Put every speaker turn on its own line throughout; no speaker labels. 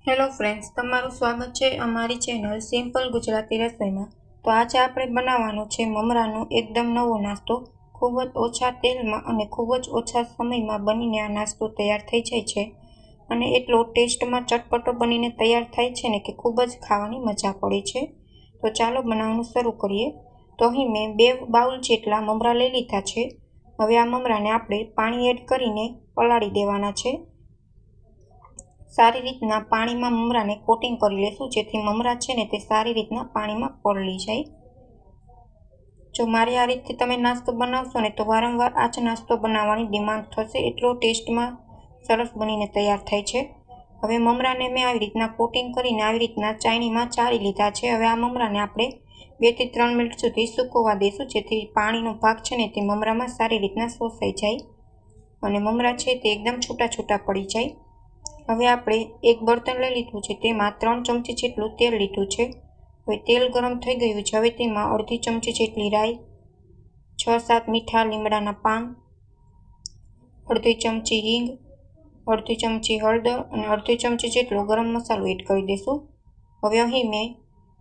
Hello friends, તમારું સ્વાગત છે અમારી ચેનલ સિમ્પલ ગુજરાતી રસોઈમાં। તો આજે આપણે બનાવવાનો છે મમરાનો એકદમ નવો નાસ્તો। ખૂબ જ ઓછા તેલમાં અને ખૂબ જ ઓછા સમયમાં બનીને આ નાસ્તો તૈયાર થઈ જાય છે અને એટલો ટેસ્ટમાં ચટપટો બનીને તૈયાર થાય છે ને કે ખૂબ જ ખાવાની મજા પડે છે। તો ચાલો બનાવવાનું શરૂ કરીએ। તો અહીં મેં 2 બાઉલ જેટલા મમરા લઈ લીધા છે। હવે આ મમરાને આપણે પાણી એડ કરીને પલાળી દેવાના છે। સારી રીતના પાણીમાં મમરાને કોટિંગ કરી લેશું, જેથી મમરા છે ને તે સારી રીતના પાણીમાં પલળી જાય। જો મારી આ રીતથી તમે નાસ્તો બનાવશો ને તો વારંવાર આ જ નાસ્તો બનાવવાની ડિમાન્ડ થશે, એટલો ટેસ્ટમાં સરસ બનીને તૈયાર થાય છે। હવે મમરાને મેં આવી રીતના કોટિંગ કરીને આવી રીતના ચાળણીમાં ચાળી લીધા છે। હવે આ મમરાને આપણે 2 થી 3 મિનિટ સુધી સૂકવવા દઈશું, જેથી પાણીનો ભાગ છે ને તે મમરામાં સારી રીતના શોષાઈ જાય અને મમરા છે તે એકદમ છૂટા છૂટા પડી જાય। હવે આપણે એક બર્તન લઈ લીધું છે, તેમાં 3 ચમચી જેટલું તેલ લીધું છે। હવે તેલ ગરમ થઈ ગયું છે। હવે તેમાં અડધી ચમચી જેટલી રાઈ, 6-7 મીઠા લીમડાના પાન, અડધી ચમચી હિંગ, અડધી ચમચી હળદર અને અડધી ચમચી જેટલો ગરમ મસાલો એડ કરી દઈશું। હવે અહીં મેં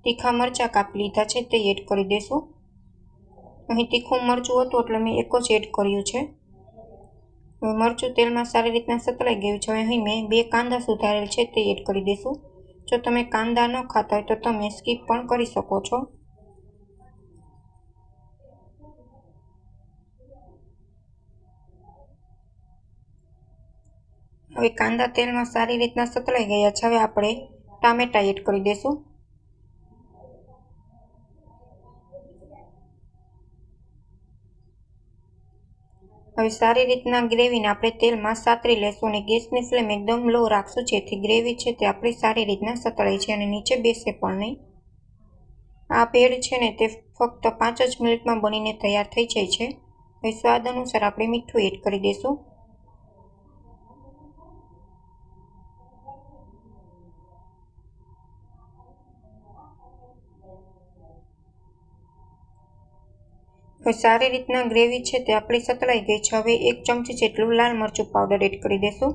તીખા મરચાં કાપી લીધા છે, તે એડ કરી દઈશું। અહીં તીખું મરચું હતું એટલે મેં એક જ એડ કર્યું છે। હવે મરચું તેલમાં સારી રીતના સતળાઈ ગયું છે। હવે અહીં મેં 2 કાંદા સુધારેલ છે, તે એડ કરી દઈશું। જો તમે કાંદા ન ખાતા હોય તો તમે સ્કીપ પણ કરી શકો છો। હવે કાંદા તેલમાં સારી રીતના સતળાઈ ગયા છે। હવે આપણે ટામેટા એડ કરી દઈશું। હવે સારી રીતના ગ્રેવીને આપણે તેલમાં સાતરી લેશું અને ગેસની ફ્લેમ એકદમ લો રાખશું, જેથી ગ્રેવી છે તે આપણી સારી રીતના સતળાઈ છે અને નીચે બેસે પણ નહીં। આ ભેળ છે ને તે ફક્ત 5 જ મિનિટમાં બનીને તૈયાર થઈ જાય છે। હવે સ્વાદ અનુસાર આપણે મીઠું એડ કરી દઈશું। હવે સારી રીતના ગ્રેવી છે તે આપણી સતળાઈ ગઈ છે। હવે 1 ચમચી જેટલું લાલ મરચું પાવડર એડ કરી દઈશું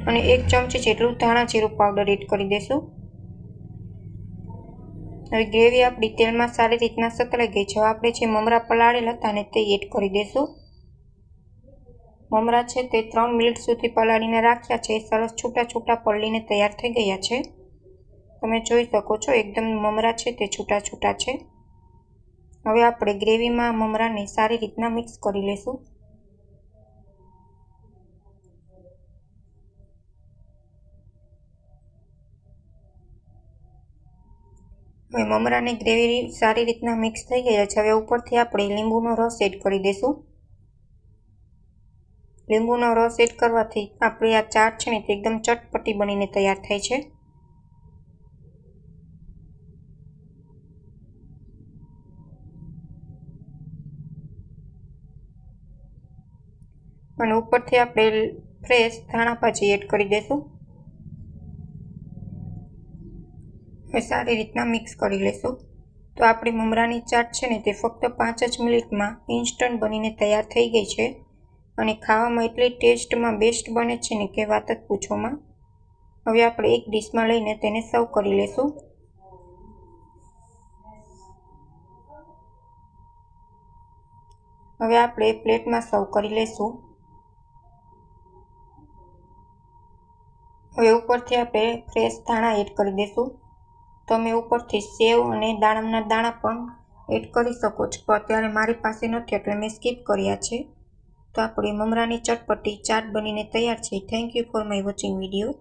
અને 1 ચમચી જેટલું ધાણા જીરું પાવડર એડ કરી દઈશું। હવે ગ્રેવી આપણી તેલમાં સારી રીતના સતળાઈ ગઈ છે। હવે આપણે જે મમરા પલાળેલ હતા ને તે એડ કરી દઈશું। મમરા છે તે 3 મિનિટ સુધી પલાળીને રાખ્યા છે, સરસ છૂટા છૂટા પલળીને તૈયાર થઈ ગયા છે। તમે જોઈ શકો છો એકદમ મમરા છે તે છૂટા છૂટા છે। હવે આપણે ગ્રેવીમાં મમરાને સારી રીતના મિક્સ કરી લેશું। હવે મમરાને ગ્રેવી સારી રીતના મિક્સ થઈ ગયા છે। હવે ઉપરથી આપણે લીંબુનો રસ એડ કરી દઈશું। લીંબુનો રસ એડ કરવાથી આપણી આ ચાટ છે ને તે એકદમ ચટપટી બનીને તૈયાર થાય છે। અને ઉપરથી આપણે ફ્રેશ ધાણા ભાજી એડ કરી દઈશું। હવે સારી રીતના મિક્સ કરી લેશું। તો આપણી મમરાની ચાટ છે ને તે ફક્ત 5 જ મિનિટમાં ઇન્સ્ટન્ટ બનીને તૈયાર થઈ ગઈ છે અને ખાવામાં એટલી ટેસ્ટમાં બેસ્ટ બને છે ને કે વાત જ પૂછોમાં। હવે આપણે એક ડીશમાં લઈને તેને સર્વ કરી લેશું। હવે આપણે પ્લેટમાં સર્વ કરી લેશું। હવે ઉપરથી આપણે ફ્રેશ ધાણા એડ કરી દઈશું। તમે ઉપરથી સેવ અને દાડમના દાણા પણ એડ કરી શકો છો, પણ અત્યારે મારી પાસે નથી એટલે મેં સ્કીપ કર્યા છે। તો આપણી મમરાની ચટપટી ચાટ બનીને તૈયાર છે। Thank you for my watching video.